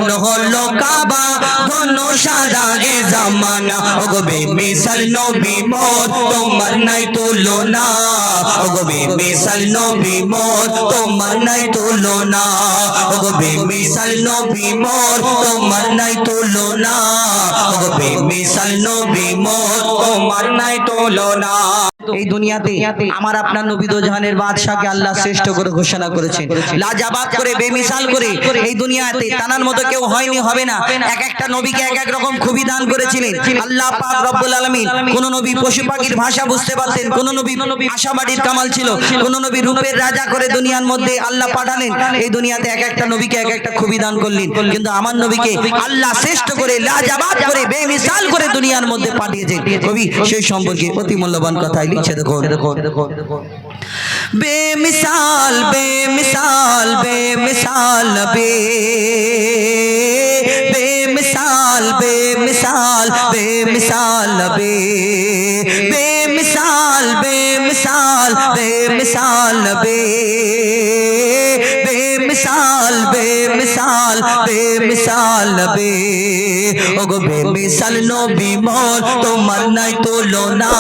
ধন্য হলো কাবা ধন্য সারা এ জামানা ওগো বেমিসাল নবী মোর তোমার নাই তুলনা ওগো বেমিসাল নবী মোর তোমার নাই তুলনা ওগো বেমিসাল নবী মোর তোমার নাই তুলনা ওগো বেমিসাল নবী মোর তোমার নাই তুলনা। এই দুনিয়াতে আমার আপনার নবী দো জাহানের বাদশাকে আল্লাহ শ্রেষ্ঠ করে ঘোষণা করেছেন, লাজবাব করে, বেমিসাল করে। এই দুনিয়াতে তানার মতো কেউ হয়নি, হবে না। এক একটা নবীকে এক এক রকম খুবই দান করেছিলেন আল্লাহ পাক রব্বুল আলামিন। কোন নবী পশু পাখির ভাষা বুঝতে পারতেন, কোন নবী আশাবাড়ির কামাল ছিল, কোন নবী রূপের রাজা করে দুনিয়ার মধ্যে আল্লাহ পাঠালেন। এই দুনিয়াতে এক একটা নবীকে এক একটা খুবই দান করলেন, কিন্তু আমার নবীকে আল্লাহ শ্রেষ্ঠ করে, লাজবাব করে, বেমিসাল করে দুনিয়ার মধ্যে পাঠিয়েছেন। কবি সেই সম্পর্কে অতি মূল্যবান কথাই লিখছে, দেখো বেমিসাল বেমিসাল বেমিসাল বেমিসাল বেমিসাল বেমিসাল বেমিসাল বেমিসাল বেমিসাল বেমিসাল বেমিসাল বেমিসাল ওগো বেমিসাল নবী মোর তোমার নাই তুলনা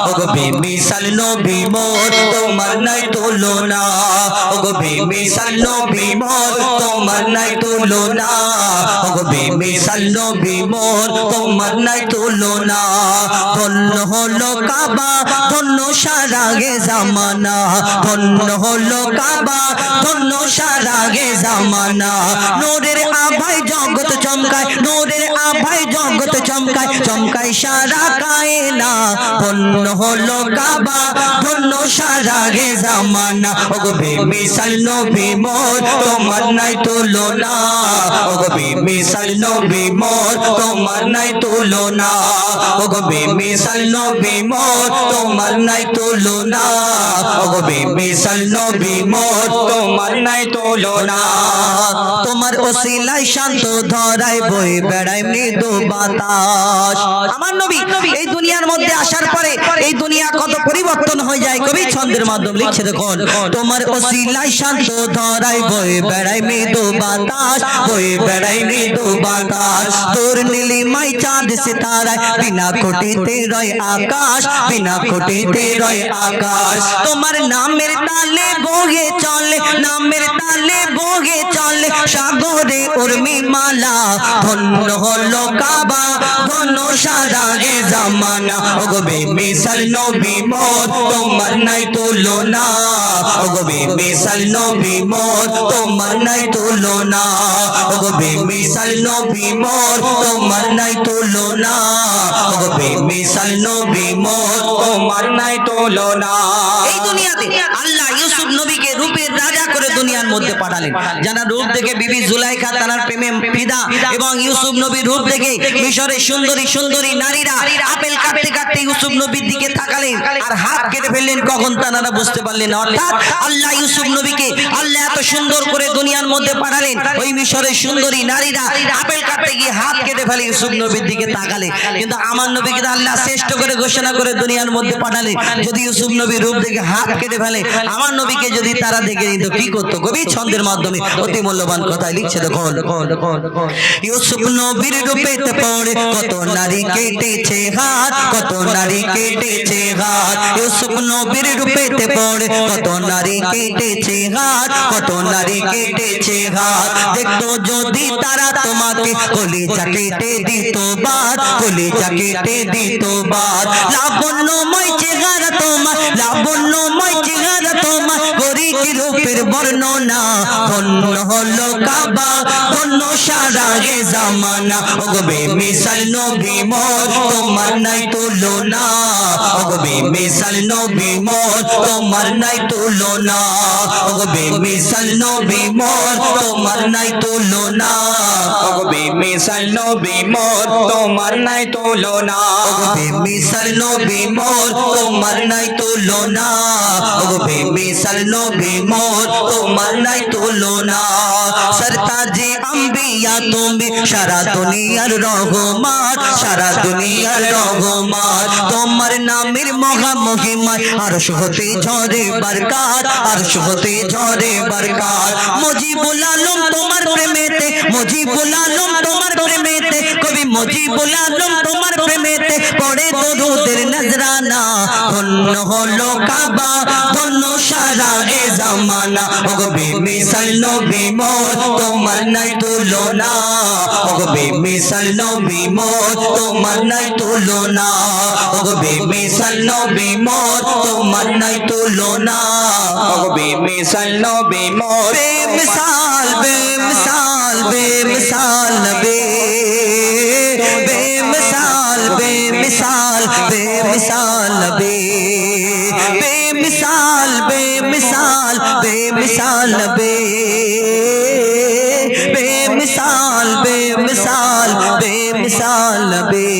ওগো বেমিসাল নবী মোর তোমার নাই তুলনা ওগো বেমিসাল নবী মোর তোমার নাই তুলনা ওগো বেমিসাল নবী মোর তোমার নাই তুলনা। ধন্য হলো কাবা ধন্য সারা গে জামানা ধন্য হলো কাবা ধন্য সারা গে জামানা নূরের আভায় জগৎ চমকায় নূরের আভায় জগৎ চমকায় চমকায় সারা কায়না ধন্য হলো কাবা ধন্য সারা গে জামানা ওগো বেমিসাল নবী মোর তোমার নাই তুলনা ওগো বেমিসাল নবী মোর তোমার নাই তুলনা ওগো বেমিসাল নবী মোর তোমার নাই তুলনা ওগো বেমিসাল নবী মোর তোমার নাই তুলনা। তোমার ওসিলায় শান্ত ধরায় বয়ে বেড়ায় মৃদু বাতাস। আমার নবী এই দুনিয়ার মধ্যে আসার পরে এই দুনিয়া কত পরিবর্তন হয়ে যায়, কবি ছন্দের মাধ্যমে লিখছে, দেখুন তোমার ওসিলায় শান্ত ধরায় বয়ে বেড়ায় মৃদু বাতাস বয়ে বেড়ায় মৃদু বাতাস তোর নীলিমায় চাঁদ সিতারায় বিনা খুঁটিতে রয় আকাশ বিনা খুঁটিতে রয় আকাশ তোমার নামের তালে বয়ে চলে নামের তালে বয়ে চলে সাগরে উর্মি মালা ধন্য হলো কাবা ধন্য সারা গে জামানা ওগো বেমিসাল নবী মোর তোমার নাই তুলনা ওগো বেমিসাল নবী মোর তোমার নাই তুলনা ওগো বেমিসাল নবী মোর তোমার নাই তুলনা ওগো বেমিসাল নবী মোর তোমার নাই তুলনা। এই দুনিয়াতে আল্লাহ ইউসুফ নবীকে রূপের রাজা করে দুনিয়ার মধ্যে পাঠালেন। যারা রূপ দেখে বিবি জুলাইখা তার প্রেমে ফিদা এবং ইউসুফ নবীর রূপ দেখে মিশরের সুন্দরী সুন্দরী নারীরা আপেল কাটতে কাটতে ইউসুফ নবীর দিকে তাকালেন আর হাত কেটে ফেললেন, কখন তারা বুঝতে পারলেন না। অর্থাৎ আল্লাহ ইউসুফ নবীকে আল্লাহ এত সুন্দর করে দুনিয়ার মধ্যে পাঠালেন, ওই মিশরের সুন্দরী নারীরা আপেল কাটতে গিয়ে হাত কেটে ফেলে ইউসুফ নবীর দিকে তাকালে। কিন্তু আমার নবীকে আল্লাহ শ্রেষ্ঠ করে ঘোষণা করে দুনিয়ার মধ্যে পাঠালেন, যদি ইউসুফ নবীর রূপ দেখে হাত কেটে ফেলে আমার নবীকে যদি তারা দেখে নিত কি করতো, কবি ছন্দের মাধ্যমে অতি মূল্যবান কথাই লিখছে, দেখো ইউসুফ নবীর রূপেতে পড়ে কত নারী কেটেছে হাত কত নারী কেটেছে হাত ইউসুফ নবীর রূপেতে পড়ে কত নারী কেটেছে হাত কত নারী কেটেছে হাত দেখতো যদি তারা তোমাকে কলিজা কেটে দিত বাদ কলিজা কেটে দিত বাদ লাবণ্যময় চেহারা তোমার লাবণ্যময় চেহারা তোমার করি কি রূপের বর্ণনা ধন্য হলো কাবা ধন্য সারা গে জামানা ওগো বেমিসাল নবী মোর তোমার নাই তুলনা ওগো বেমিসাল নবী মোর তোমার নাই তুলনা ওগো বেমিসাল নবী মোর তোমার নাই তুলনা ওগো বেমিসাল নবী মোর তোমার নাই তুলনা ওগো বেমিসাল নবী মোর তোমার নাই তুলনা ওগো বেমিসাল নবী মোর তোমার নাই তুলনা सरताजे अंबिया দুনিয়া তুমি সারা দুনিয়ার রহমান সারা দুনিয়ার রহমান তোমার নামের মহা মহিমা আরশ হতে ঝরে বরকত আরশ হতে ঝরে বরকত মুজিবুল আলম তোমার প্রেমেতে মুজিবুল আলম তোমার প্রেমেতে কবি মুজিবুল আলম তোমার প্রেমেতে পড়ে দরুদের নজরানা ধন্য হলো কাবা ধন্য সারা এ জামানা ওগো বেমিসাল নবী মোর তোমার নাই তুলনা ওগো বেমিসাল নবী মোর তোমার নাই তুলনা ওগো বেমিসাল নবী মোর তোমার নাই তুলনা ওগো বেমিসাল নবী মোর বেমিসাল বেমিসাল বেমিসাল নবী बेमिसाल बेमिसाल बेमिसाल नबी बेमिसाल बेमिसाल बेमिसाल नबी बेमिसाल बेमिसाल बेमिसाल नबी